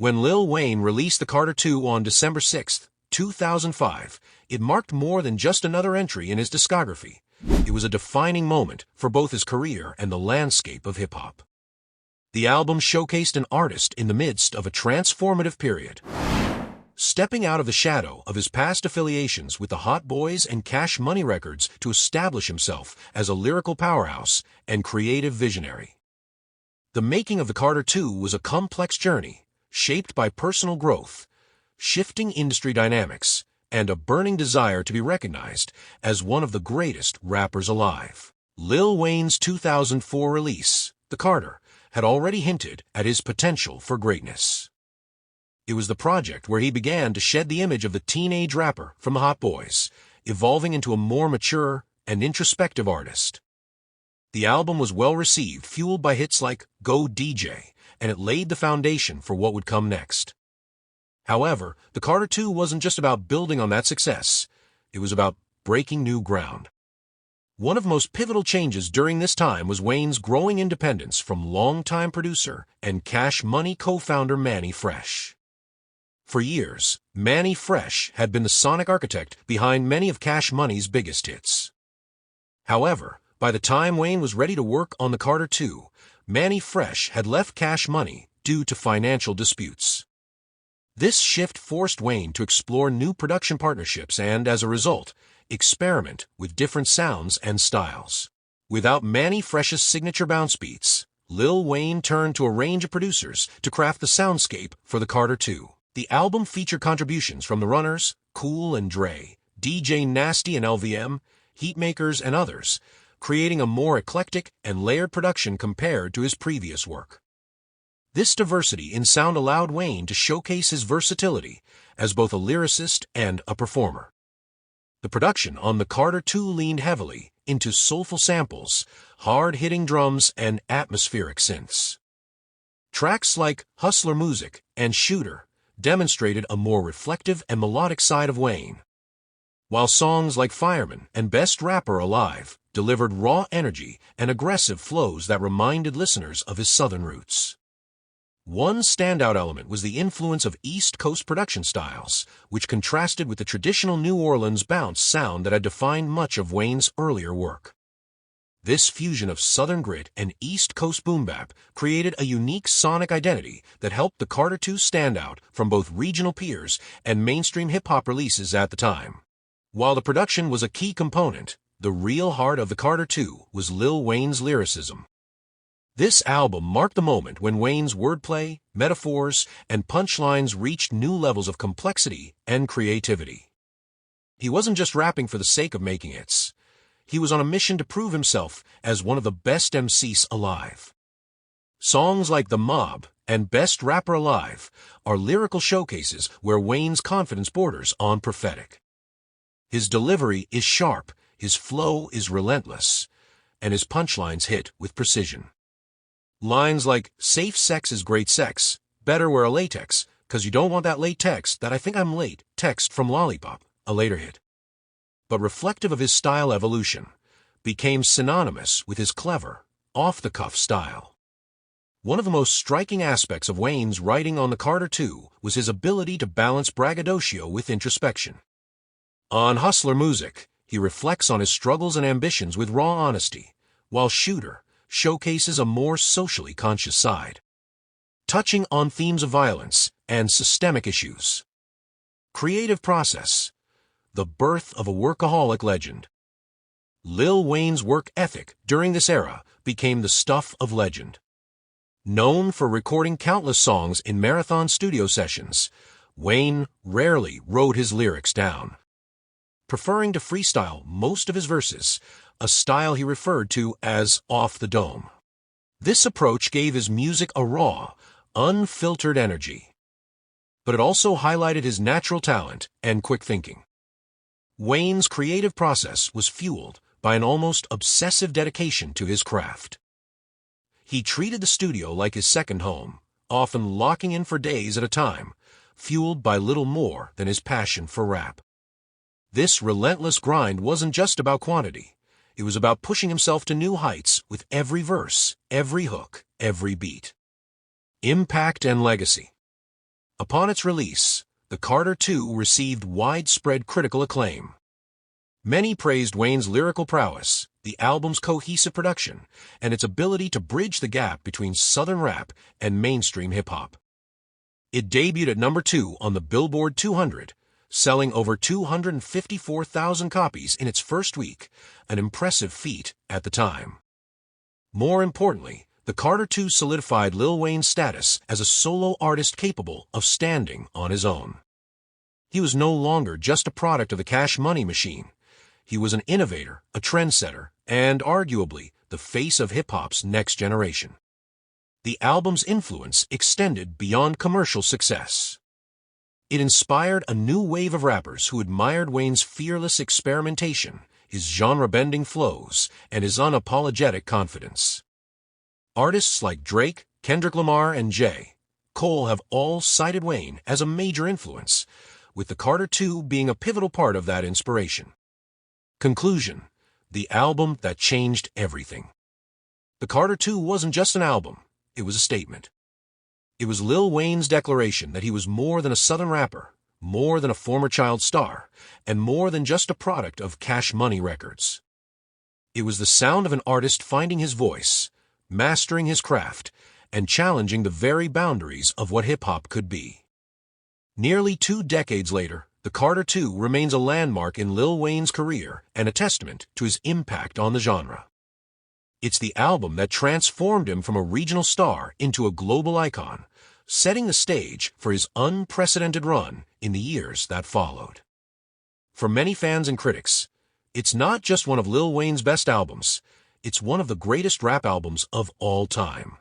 When Lil Wayne released the Carter II on December 6, 2005, it marked more than just another entry in his discography. It was a defining moment for both his career and the landscape of hip-hop. The album showcased an artist in the midst of a transformative period, stepping out of the shadow of his past affiliations with the Hot Boys and Cash Money Records to establish himself as a lyrical powerhouse and creative visionary. The making of the Carter II was a complex journey, shaped by personal growth, shifting industry dynamics, and a burning desire to be recognized as one of the greatest rappers alive. Lil Wayne's 2004 release, The Carter, had already hinted at his potential for greatness. It was the project where he began to shed the image of the teenage rapper from the Hot Boys, evolving into a more mature and introspective artist. The album was well received, fueled by hits like Go DJ, and it laid the foundation for what would come next. However, the Carter II wasn't just about building on that success. It was about breaking new ground. One of the most pivotal changes during this time was Wayne's growing independence from longtime producer and Cash Money co-founder Mannie Fresh. For years, Mannie Fresh had been the sonic architect behind many of Cash Money's biggest hits. However, by the time Wayne was ready to work on the Carter II, Mannie Fresh had left Cash Money due to financial disputes. This shift forced Wayne to explore new production partnerships and, as a result, experiment with different sounds and styles. Without Mannie Fresh's signature bounce beats, Lil Wayne turned to a range of producers to craft the soundscape for the Carter II. The album featured contributions from The Runners, Cool and Dre, DJ Nasty and LVM, Heatmakers, and others, creating a more eclectic and layered production compared to his previous work. This diversity in sound allowed Wayne to showcase his versatility as both a lyricist and a performer. The production on the Carter II leaned heavily into soulful samples, hard-hitting drums, and atmospheric synths. Tracks like Hustler Music and Shooter demonstrated a more reflective and melodic side of Wayne, while songs like Fireman and Best Rapper Alive delivered raw energy and aggressive flows that reminded listeners of his Southern roots. One standout element was the influence of East Coast production styles, which contrasted with the traditional New Orleans bounce sound that had defined much of Wayne's earlier work. This fusion of Southern grit and East Coast boom bap created a unique sonic identity that helped the Carter II stand out from both regional peers and mainstream hip-hop releases at the time. While the production was a key component, the real heart of the Carter II was Lil Wayne's lyricism. This album marked the moment when Wayne's wordplay, metaphors, and punchlines reached new levels of complexity and creativity. He wasn't just rapping for the sake of making hits. He was on a mission to prove himself as one of the best MCs alive. Songs like The Mob and Best Rapper Alive are lyrical showcases where Wayne's confidence borders on prophetic. His delivery is sharp, his flow is relentless, and his punchlines hit with precision. Lines like, safe sex is great sex, better wear a latex, 'cause you don't want that late text that I think I'm late text from Lollipop, a later hit. But reflective of his style evolution, became synonymous with his clever, off-the-cuff style. One of the most striking aspects of Wayne's writing on the Carter II was his ability to balance braggadocio with introspection. On Hustler Music, he reflects on his struggles and ambitions with raw honesty, while Shooter showcases a more socially conscious side, touching on themes of violence and systemic issues. Creative process, the birth of a workaholic legend. Lil Wayne's work ethic during this era became the stuff of legend. Known for recording countless songs in marathon studio sessions, Wayne rarely wrote his lyrics down, preferring to freestyle most of his verses, a style he referred to as off the dome. This approach gave his music a raw, unfiltered energy, but it also highlighted his natural talent and quick thinking. Wayne's creative process was fueled by an almost obsessive dedication to his craft. He treated the studio like his second home, often locking in for days at a time, fueled by little more than his passion for rap. This relentless grind wasn't just about quantity. It was about pushing himself to new heights with every verse, every hook, every beat. Impact and legacy. Upon its release, The Carter II received widespread critical acclaim. Many praised Wayne's lyrical prowess, the album's cohesive production, and its ability to bridge the gap between Southern rap and mainstream hip-hop. It debuted at number 2 on the Billboard 200, selling over 254,000 copies in its first week, an impressive feat at the time. More importantly, The Carter II solidified Lil Wayne's status as a solo artist capable of standing on his own. He was no longer just a product of the Cash Money machine. He was an innovator, a trendsetter, and arguably the face of hip-hop's next generation. The album's influence extended beyond commercial success. It inspired a new wave of rappers who admired Wayne's fearless experimentation, his genre-bending flows, and his unapologetic confidence. Artists like Drake, Kendrick Lamar, and J. Cole have all cited Wayne as a major influence, with The Carter II being a pivotal part of that inspiration. Conclusion: the album that changed everything. The Carter II wasn't just an album, it was a statement. It was Lil Wayne's declaration that he was more than a Southern rapper, more than a former child star, and more than just a product of Cash Money Records. It was the sound of an artist finding his voice, mastering his craft, and challenging the very boundaries of what hip-hop could be. Nearly 2 decades later, The Carter II remains a landmark in Lil Wayne's career and a testament to his impact on the genre. It's the album that transformed him from a regional star into a global icon, setting the stage for his unprecedented run in the years that followed. For many fans and critics, it's not just one of Lil Wayne's best albums, it's one of the greatest rap albums of all time.